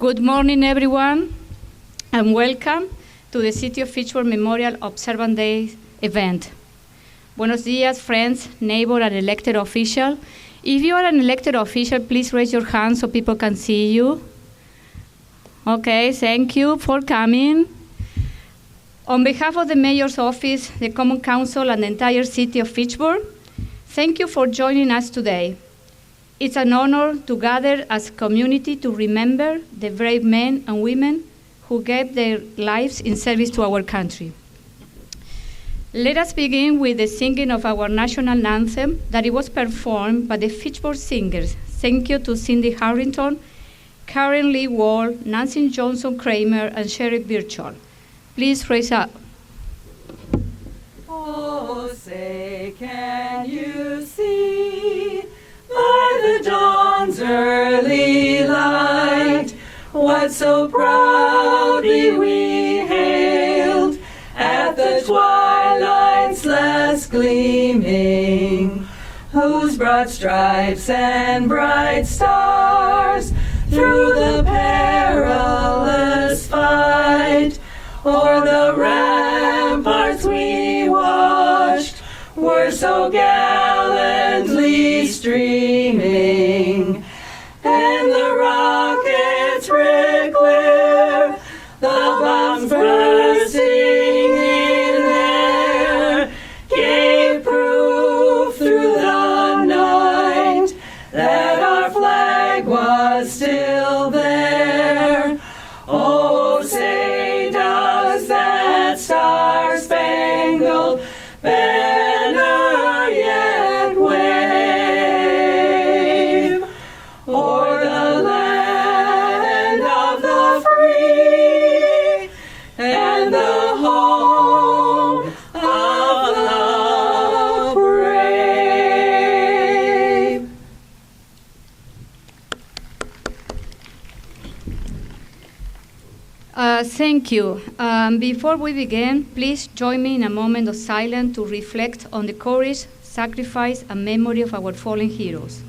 Good morning, everyone, and welcome to the City of Fitchburg Memorial Observance Day event. Buenos dias, friends, neighbor, and elected official. If you are an elected official, please raise your hand so people can see you. Okay, thank you for coming. On behalf of the Mayor's Office, the Common Council, and the entire City of Fitchburg, thank you for joining us today. It's an honor to gather as a community to remember the brave men and women who gave their lives in service to our country. Let us begin with the singing of our national anthem that it was performed by the Fitchburg Singers. Thank you to Cindy Harrington, Karen Lee Wall, Nancy Johnson Kramer, and Sherry Birchall. Please raise up. Oh, say, can you see by the dawn's early light what so proudly we hailed at the twilight's last gleaming, whose broad stripes and bright stars through the perilous fight o'er the ramparts we watched were so gallantly streaming, and the rockets red glare, the bombs bursting in air, gave proof through the night that our flag was still there. Oh, say does that star-spangled banner yet wave o'er the land of the free and the home of the brave? Thank you. Before we begin, please join me in a moment of silence to reflect on the courage, sacrifice, and memory of our fallen heroes.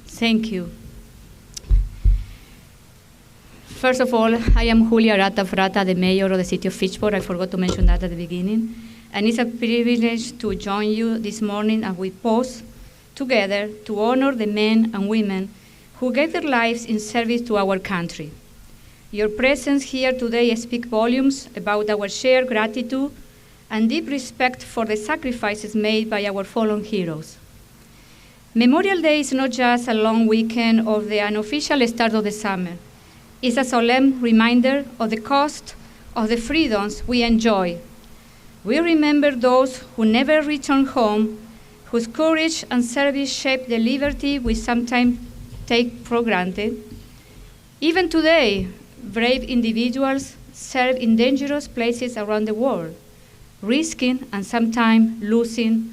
Thank you. First of all, I am Julia Arata Frata, the mayor of the city of Fitchburg. I forgot to mention that at the beginning. And it's a privilege to join you this morning as we pause together to honor the men and women who gave their lives in service to our country. Your presence here today speaks volumes about our shared gratitude and deep respect for the sacrifices made by our fallen heroes. Memorial Day is not just a long weekend or the unofficial start of the summer. It's a solemn reminder of the cost of the freedoms we enjoy. We remember those who never returned home, whose courage and service shaped the liberty we sometimes take for granted. Even today, brave individuals serve in dangerous places around the world, risking and sometimes losing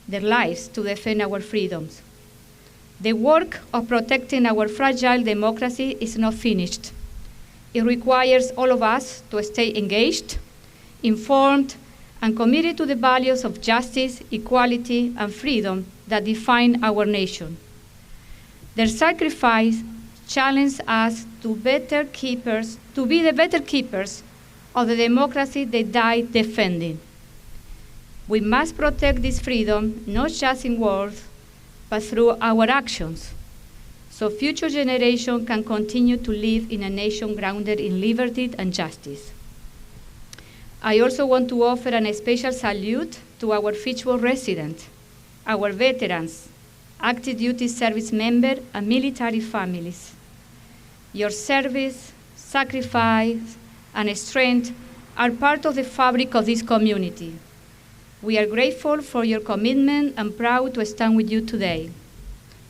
their lives to defend our freedoms. The work of protecting our fragile democracy is not finished. It requires all of us to stay engaged, informed, and committed to the values of justice, equality, and freedom that define our nation. Their sacrifice challenged us to be the better keepers of the democracy they died defending. We must protect this freedom, not just in words, but through our actions, so future generations can continue to live in a nation grounded in liberty and justice. I also want to offer a special salute to our Fitchburg residents, our veterans, active duty service members, and military families. Your service, sacrifice, and strength are part of the fabric of this community. We are grateful for your commitment and proud to stand with you today.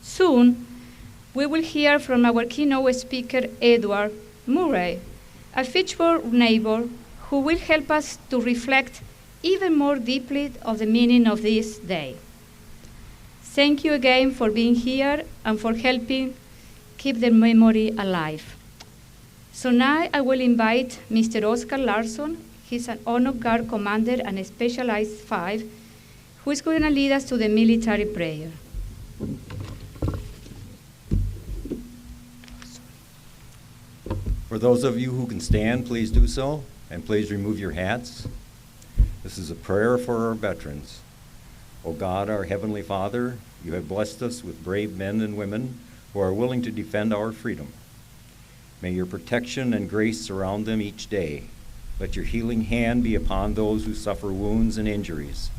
Soon, we will hear from our keynote speaker, Edward Murray, a Fitchburg neighbor who will help us to reflect even more deeply of the meaning of this day. Thank you again for being here and for helping keep the memory alive. So now I will invite Mr. Oscar Larson. He's an Honor Guard commander and a Specialized 5 who is going to lead us to the military prayer. For those of you who can stand, please do so, and please remove your hats. This is a prayer for our veterans. O God, our Heavenly Father, you have blessed us with brave men and women who are willing to defend our freedom. May your protection and grace surround them each day. Let your healing hand be upon those who suffer wounds and injuries.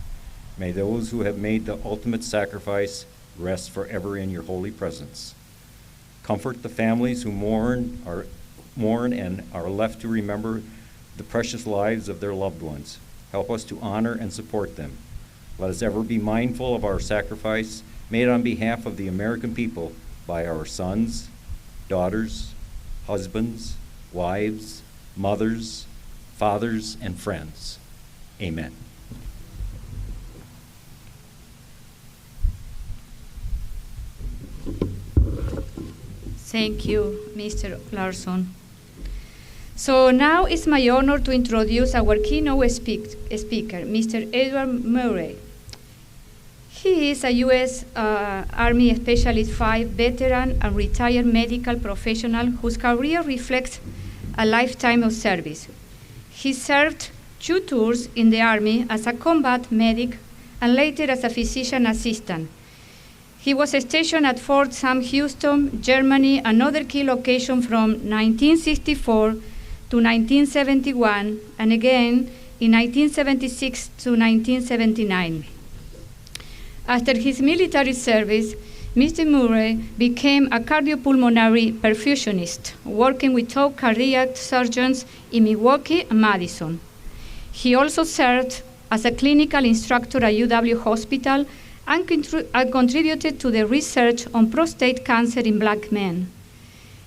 May those who have made the ultimate sacrifice rest forever in your holy presence. Comfort the families who mourn and are left to remember the precious lives of their loved ones. Help us to honor and support them. Let us ever be mindful of our sacrifice made on behalf of the American people by our sons, daughters, husbands, wives, mothers, fathers, and friends. Amen. Thank you, Mr. Larson. So now it's my honor to introduce our keynote speaker, Mr. Edward Murray. He is a U.S. Army Specialist 5 veteran and retired medical professional whose career reflects a lifetime of service. He served 2 tours in the Army as a combat medic and later as a physician assistant. He was stationed at Fort Sam Houston, Germany, and other key locations from 1964 to 1971, and again in 1976 to 1979. After his military service, Mr. Murray became a cardiopulmonary perfusionist, working with top cardiac surgeons in Milwaukee and Madison. He also served as a clinical instructor at UW Hospital and contributed to the research on prostate cancer in Black men.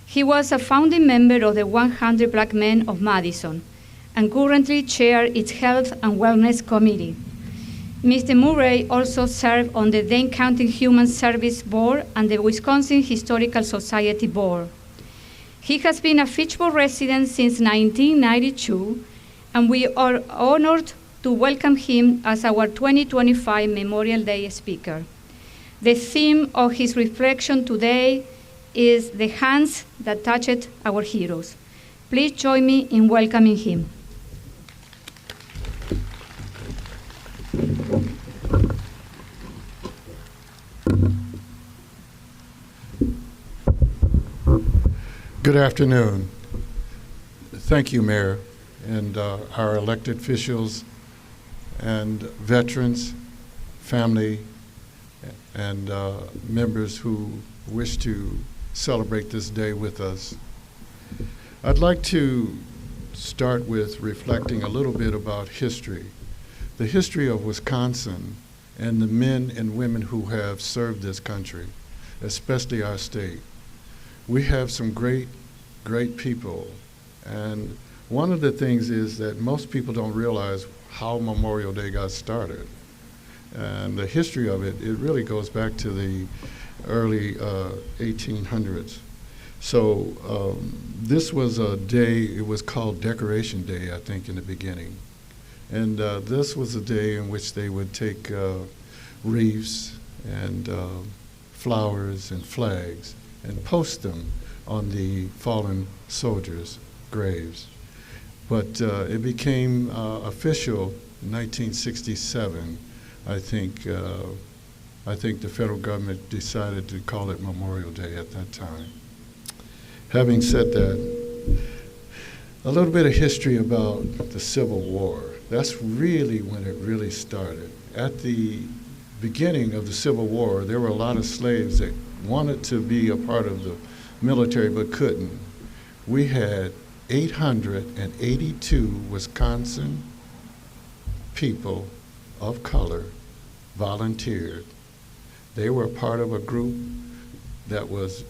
He was a founding member of the 100 Black Men of Madison and currently chairs its Health and Wellness Committee. Mr. Murray also served on the Dane County Human Service Board and the Wisconsin Historical Society Board. He has been a Fitchburg resident since 1992, and we are honored to welcome him as our 2025 Memorial Day speaker. The theme of his reflection today is the hands that touched our heroes. Please join me in welcoming him. Good afternoon. Thank you, Mayor, and our elected officials and veterans, family, and members who wish to celebrate this day with us. I'd like to start with reflecting a little bit about history, the history of Wisconsin and the men and women who have served this country, especially our state. We have some great people, and one of the things is that most people don't realize how Memorial Day got started. And the history of it really goes back to the early 1800s. So this was a day, it was called Decoration Day, I think, in the beginning. And this was a day in which they would take wreaths and flowers and flags and post them on the fallen soldiers' graves. But it became official in 1967. I think the federal government decided to call it Memorial Day at that time. Having said that, a little bit of history about the Civil War. That's really when it really started. At the beginning of the Civil War, there were a lot of slaves that wanted to be a part of the military but couldn't. We had 882 Wisconsin people of color volunteered. They were part of a group that was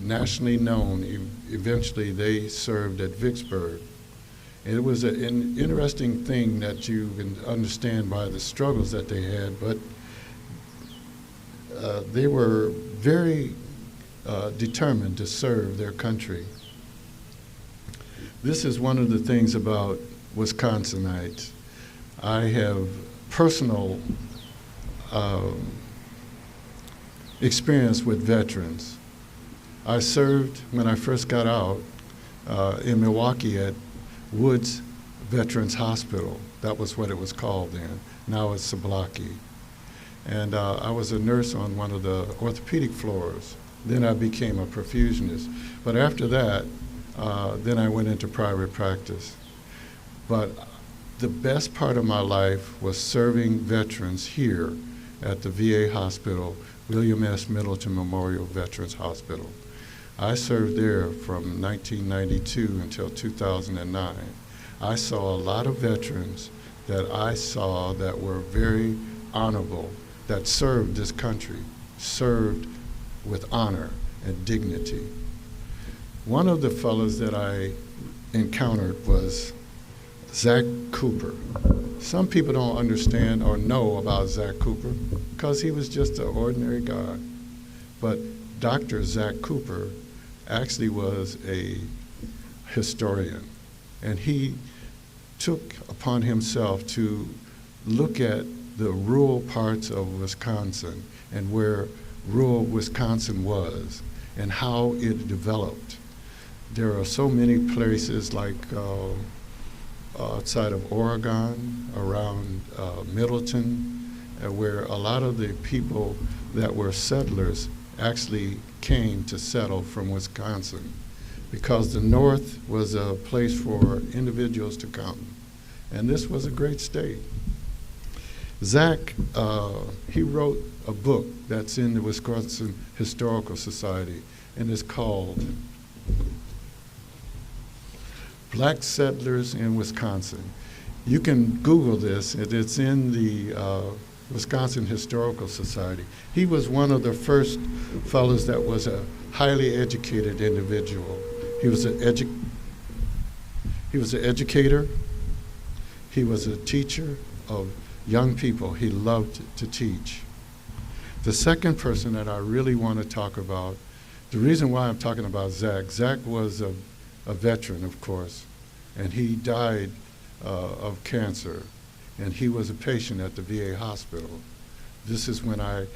nationally known. Eventually they served at Fitchburg. It was an interesting thing that you can understand by the struggles that they had, but they were very determined to serve their country. This is one of the things about Wisconsinites. I have personal experience with veterans. I served when I first got out in Milwaukee at Woods Veterans Hospital. That was what it was called then. Now it's Sublocki. And I was a nurse on one of the orthopedic floors. Then I became a perfusionist. But after that, then I went into private practice. But the best part of my life was serving veterans here at the VA hospital, William S. Middleton Memorial Veterans Hospital. I served there from 1992 until 2009. I saw a lot of veterans that I saw that were very honorable, that served this country, served with honor and dignity. One of the fellows that I encountered was Zach Cooper. Some people don't understand or know about Zach Cooper because he was just an ordinary guy. But Dr. Zach Cooper actually was a historian, and he took upon himself to look at the rural parts of Wisconsin and where rural Wisconsin was and how it developed. There are so many places like outside of Oregon, around Middleton, where a lot of the people that were settlers actually came to settle from Wisconsin, because the North was a place for individuals to come. And this was a great state. Zach, he wrote a book that's in the Wisconsin Historical Society, and it's called Black Settlers in Wisconsin. You can Google this, it's in the Wisconsin Historical Society. He was one of the first fellows that was a highly educated individual. He was an educator. He was a teacher of young people. He loved to teach. The second person that I really want to talk about, the reason why I'm talking about Zach was a veteran, of course, and he died of cancer, and he was a patient at the VA hospital. This is when I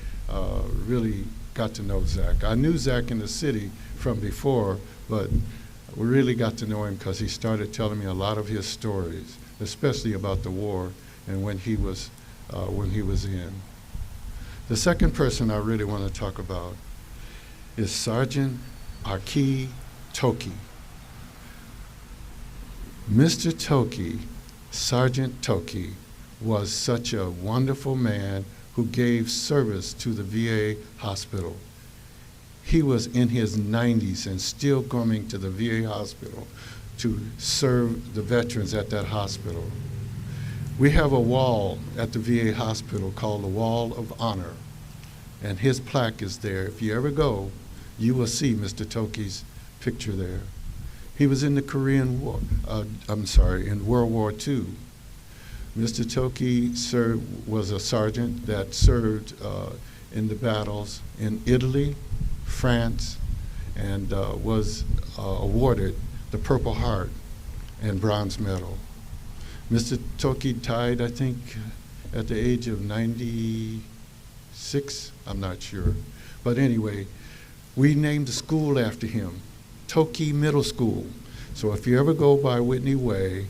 really got to know Zach. I knew Zach in the city from before, but we really got to know him because he started telling me a lot of his stories, especially about the war and when he was in. The second person I really want to talk about is Sergeant Aki Toki. Mr. Toki, Sergeant Toki, was such a wonderful man who gave service to the VA hospital. He was in his 90s and still coming to the VA hospital to serve the veterans at that hospital. We have a wall at the VA hospital called the Wall of Honor, and his plaque is there. If you ever go, you will see Mr. Toki's picture there. He was in the Korean War, in World War II. Mr. Toki was a sergeant that served in the battles in Italy, France, and was awarded the Purple Heart and Bronze Medal. Mr. Toki died, I think, at the age of 96, I'm not sure. But anyway, we named the school after him, Toki Middle School. So if you ever go by Whitney Way,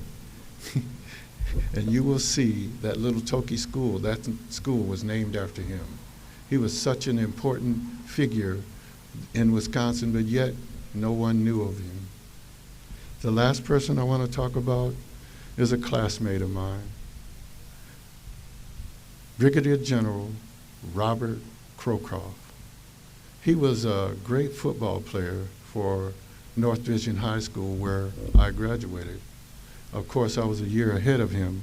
and you will see that little Toki school, that school was named after him. He was such an important figure in Wisconsin, but yet no one knew of him. The last person I want to talk about is a classmate of mine, Brigadier General Robert Crowcroft. He was a great football player for North Vision High School, where I graduated. Of course, I was a year ahead of him,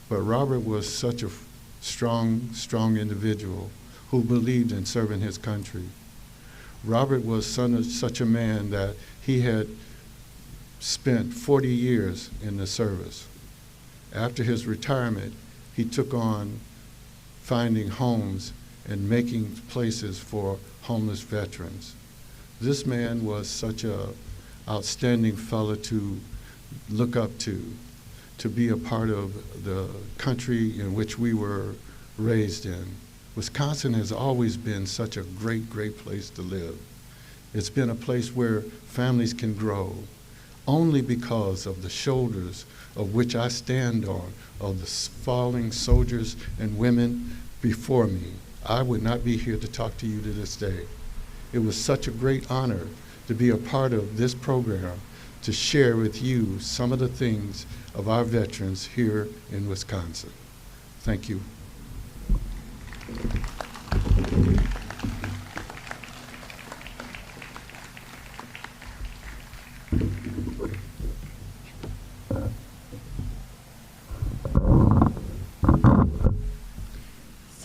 but Robert was such a strong individual who believed in serving his country. Robert was such a man that he had spent 40 years in the service. After his retirement, he took on finding homes and making places for homeless veterans. This man was such an outstanding fellow to look up to. to be a part of the country in which we were raised in. Wisconsin has always been such a great, great place to live. It's been a place where families can grow only because of the shoulders of which I stand on, of the falling soldiers and women before me. I would not be here to talk to you to this day. It was such a great honor to be a part of this program, to share with you some of the things of our veterans here in Wisconsin. Thank you.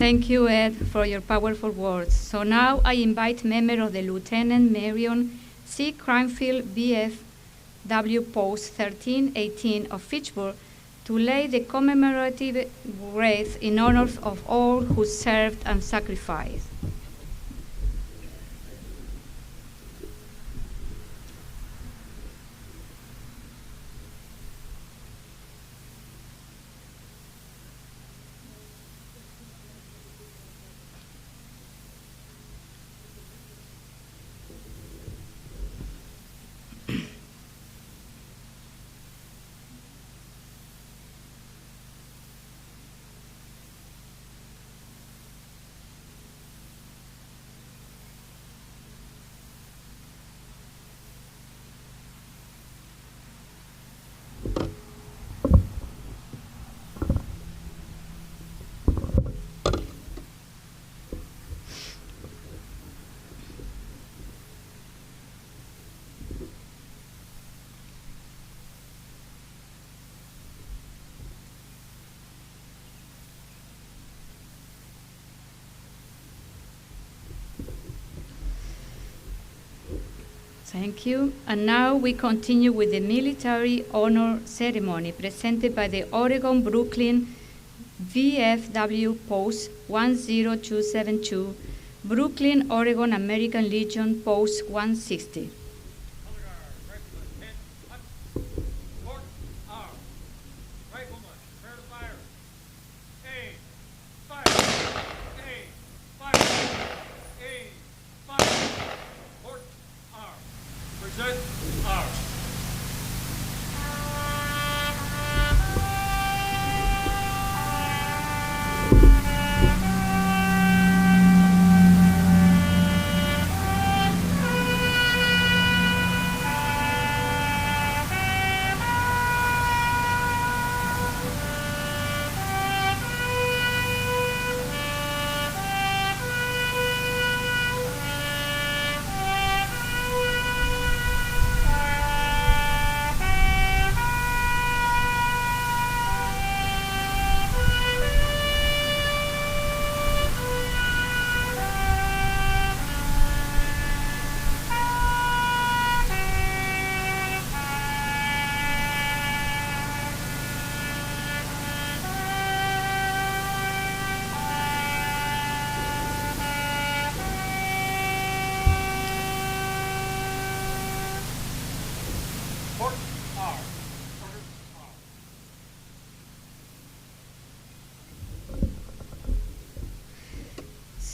Thank you, Ed, for your powerful words. So now I invite member of the Lieutenant Marion C. Cranfield VFW Post 1318 of Fitchburg to lay the commemorative wreath in honor of all who served and sacrificed. Thank you. And now we continue with the military honor ceremony presented by the Oregon Brooklyn VFW Post 10272, Brooklyn, Oregon American Legion Post 160.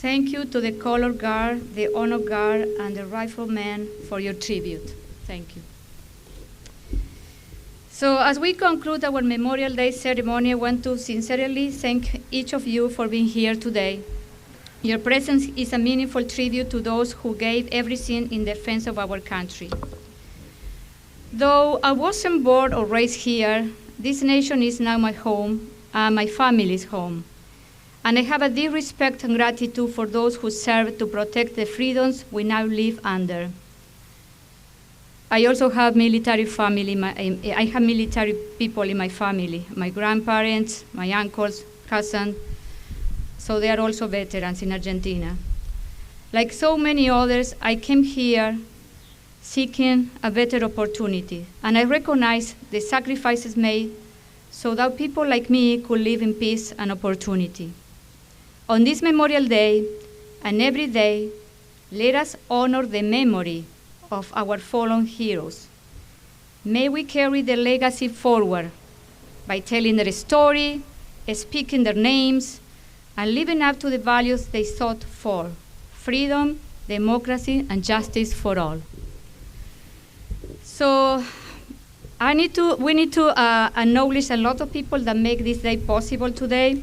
Thank you to the Color Guard, the Honor Guard, and the Riflemen for your tribute. Thank you. So as we conclude our Memorial Day ceremony, I want to sincerely thank each of you for being here today. Your presence is a meaningful tribute to those who gave everything in defense of our country. Though I wasn't born or raised here, this nation is now my home, and my family's home. And I have a deep respect and gratitude for those who served to protect the freedoms we now live under. I also have military family. I have military people in my family, my grandparents, my uncles, cousins, so they are also veterans in Argentina. Like so many others, I came here seeking a better opportunity, and I recognize the sacrifices made so that people like me could live in peace and opportunity. On this Memorial Day and every day, let us honor the memory of our fallen heroes. May we carry their legacy forward by telling their story, speaking their names, and living up to the values they fought for: freedom, democracy, and justice for all. So we need to acknowledge a lot of people that make this day possible today.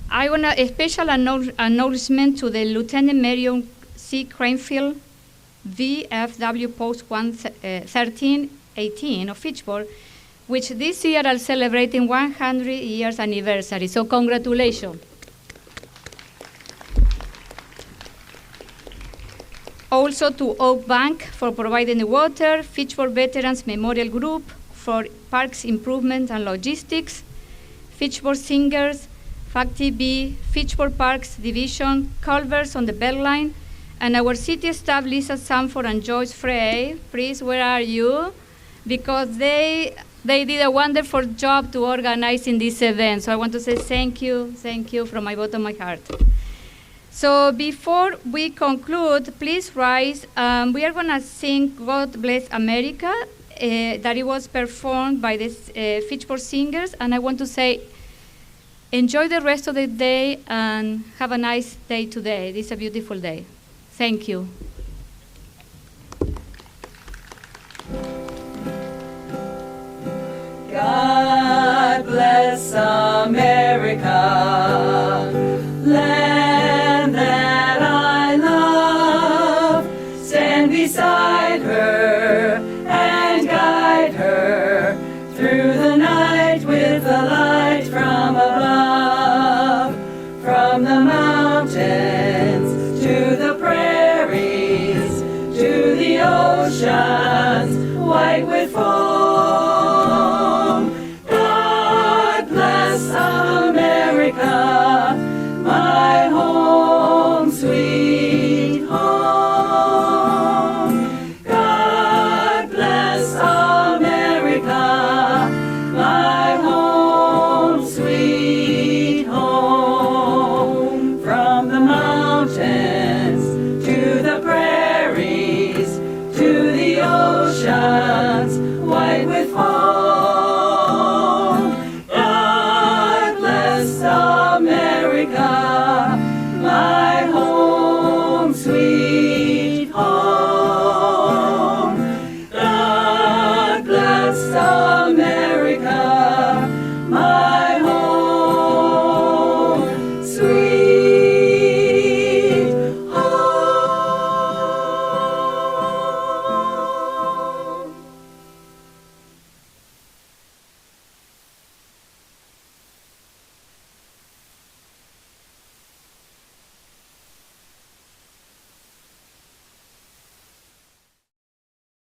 I want a special acknowledgement to the Lieutenant Marion C. Cranfield, VFW Post 1318 of Fitchburg, which this year are celebrating 100 years anniversary. So congratulations. Also to Oak Bank for providing the water, Fitchburg Veterans Memorial Group for parks improvement and logistics, Fitchburg Singers, FACTV, Fitchburg Parks Division, Culvers on the Beltline, and our city staff, Lisa Sanford and Joyce Frey. Please, where are you? Because they did a wonderful job to organizing this event. So I want to say thank you from my bottom of my heart. So before we conclude, please rise. We are going to sing God Bless America, that it was performed by the Fitchburg Singers. And I want to say, enjoy the rest of the day and have a nice day today. This is a beautiful day. Thank you. God bless America, land that I love. Stand beside her and guide her through the night with the light from above. From the mountains to the prairies, to the oceans white with foam.